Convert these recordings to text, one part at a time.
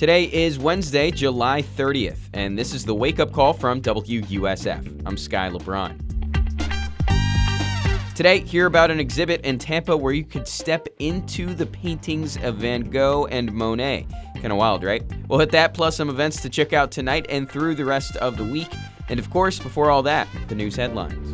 Today is Wednesday, July 30th, and this is the wake-up call from WUSF. I'm Sky LeBron. Today, hear about an exhibit in Tampa where you could step into the paintings of Van Gogh and Monet. Kind of wild, right? We'll hit that plus some events to check out tonight and through the rest of the week. And of course, before all that, the news headlines.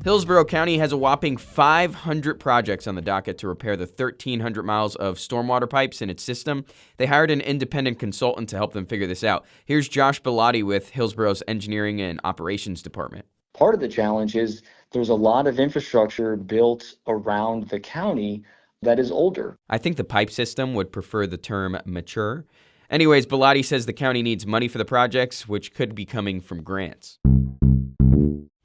Hillsborough County has a whopping 500 projects on the docket to repair the 1,300 miles of stormwater pipes in its system. They hired an independent consultant to help them figure this out. Here's Josh Bellotti with Hillsborough's Engineering and Operations Department. Part of the challenge is there's a lot of infrastructure built around the county that is older. I think the pipe system would prefer the term mature. Anyways, Bellotti says the county needs money for the projects, which could be coming from grants.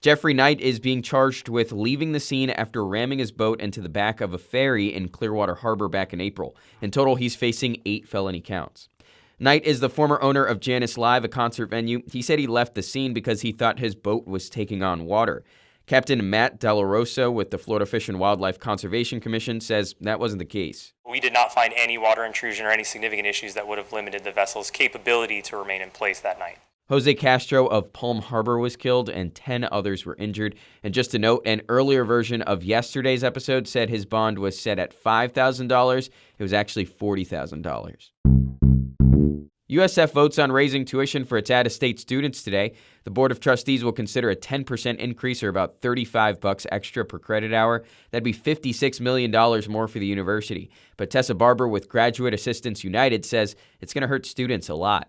Jeffrey Knight is being charged with leaving the scene after ramming his boat into the back of a ferry in Clearwater Harbor back in April. In total, he's facing 8 felony counts. Knight is the former owner of Janice Live, a concert venue. He said he left the scene because he thought his boat was taking on water. Captain Matt Delarosa with the Florida Fish and Wildlife Conservation Commission says that wasn't the case. We did not find any water intrusion or any significant issues that would have limited the vessel's capability to remain in place that night. Jose Castro of Palm Harbor was killed and 10 others were injured. And just to note, an earlier version of yesterday's episode said his bond was set at $5,000. It was actually $40,000. USF votes on raising tuition for its out-of-state students today. The Board of Trustees will consider a 10% increase, or about $35 extra per credit hour. That'd be $56 million more for the university. But Tessa Barber with Graduate Assistants United says it's going to hurt students a lot.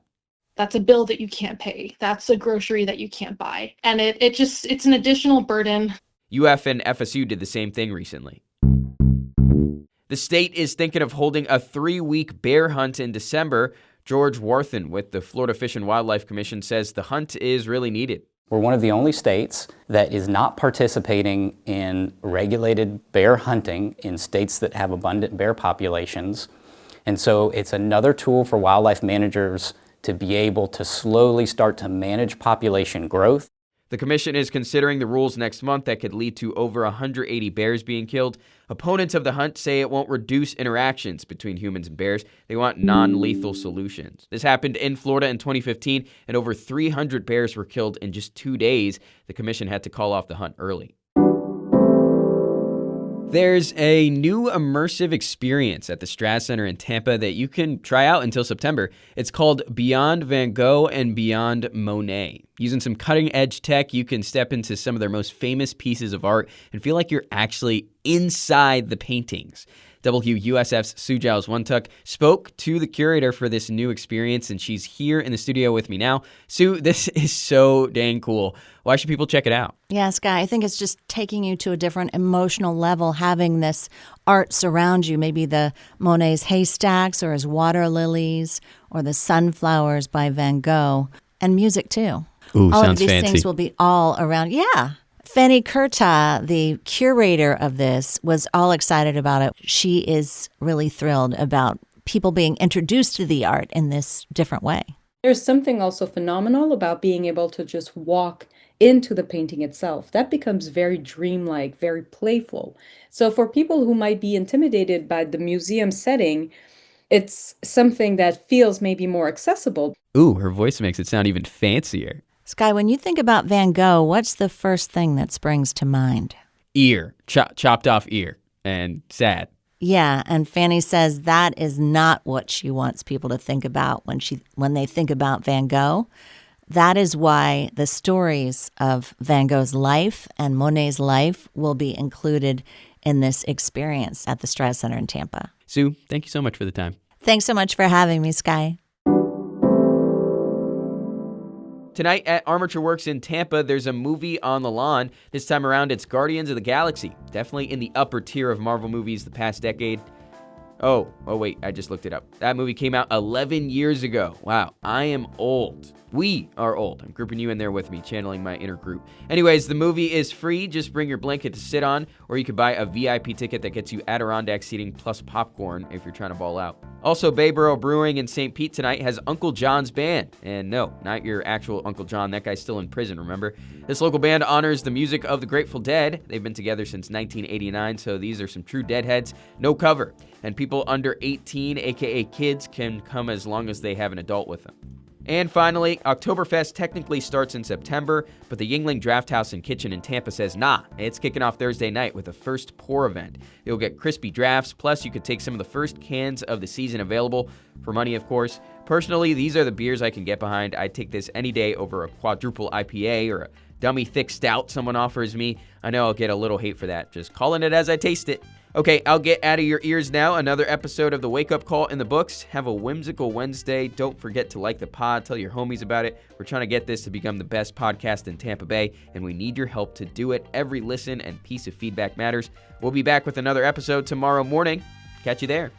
That's a bill that you can't pay. That's a grocery that you can't buy. And it's an additional burden. UF and FSU did the same thing recently. The state is thinking of holding a 3-week bear hunt in December. George Warthen with the Florida Fish and Wildlife Commission says the hunt is really needed. We're one of the only states that is not participating in regulated bear hunting in states that have abundant bear populations. And so it's another tool for wildlife managers to be able to slowly start to manage population growth. The commission is considering the rules next month that could lead to over 180 bears being killed. Opponents of the hunt say it won't reduce interactions between humans and bears. They want non-lethal solutions. This happened in Florida in 2015, and over 300 bears were killed in just 2 days. The commission had to call off the hunt early. There's a new immersive experience at the Strat Center in Tampa that you can try out until September. It's called Beyond Van Gogh and Beyond Monet. Using some cutting-edge tech, you can step into some of their most famous pieces of art and feel like you're actually inside the paintings. WUSF's Sue Giles Wontuck spoke to the curator for this new experience, and she's here in the studio with me now. Sue, this is so dang cool. Why should people check it out? Yeah, Sky, I think it's just taking you to a different emotional level, having this art surround you, maybe the Monet's haystacks or his water lilies or the sunflowers by Van Gogh, and music too. Ooh, all sounds of these fancy. things will be all around. Yeah. Fanny Kurta, the curator of this, was all excited about it. She is really thrilled about people being introduced to the art in this different way. There's something also phenomenal about being able to just walk into the painting itself. That becomes very dreamlike, very playful. So for people who might be intimidated by the museum setting, it's something that feels maybe more accessible. Ooh, her voice makes it sound even fancier. Sky, when you think about Van Gogh, what's the first thing that springs to mind? Ear, chopped off ear, and sad. Yeah, and Fanny says that is not what she wants people to think about when they think about Van Gogh. That is why the stories of Van Gogh's life and Monet's life will be included in this experience at the Strat Center in Tampa. Sue, thank you so much for the time. Thanks so much for having me, Sky. Tonight at Armature Works in Tampa, there's a movie on the lawn. This time around, it's Guardians of the Galaxy. Definitely in the upper tier of Marvel movies the past decade. Oh, wait, I just looked it up. That movie came out 11 years ago. Wow, I am old. We are old. I'm grouping you in there with me, channeling my inner group. Anyways, the movie is free. Just bring your blanket to sit on, or you could buy a VIP ticket that gets you Adirondack seating plus popcorn if you're trying to ball out. Also, Bayboro Brewing in St. Pete tonight has Uncle John's Band. And no, not your actual Uncle John. That guy's still in prison, remember? This local band honors the music of the Grateful Dead. They've been together since 1989, so these are some true Deadheads. No cover. And people under 18, aka kids, can come as long as they have an adult with them. And finally, Oktoberfest technically starts in September, but the Yingling Draft House and Kitchen in Tampa says, nah, it's kicking off Thursday night with a first pour event. You'll get crispy drafts, plus you could take some of the first cans of the season available, for money of course. Personally, these are the beers I can get behind. I'd take this any day over a quadruple IPA or a dummy thick stout someone offers me. I know I'll get a little hate for that, just calling it as I taste it. Okay, I'll get out of your ears now. Another episode of the Wake Up Call in the books. Have a whimsical Wednesday. Don't forget to like the pod. Tell your homies about it. We're trying to get this to become the best podcast in Tampa Bay, and we need your help to do it. Every listen and piece of feedback matters. We'll be back with another episode tomorrow morning. Catch you there.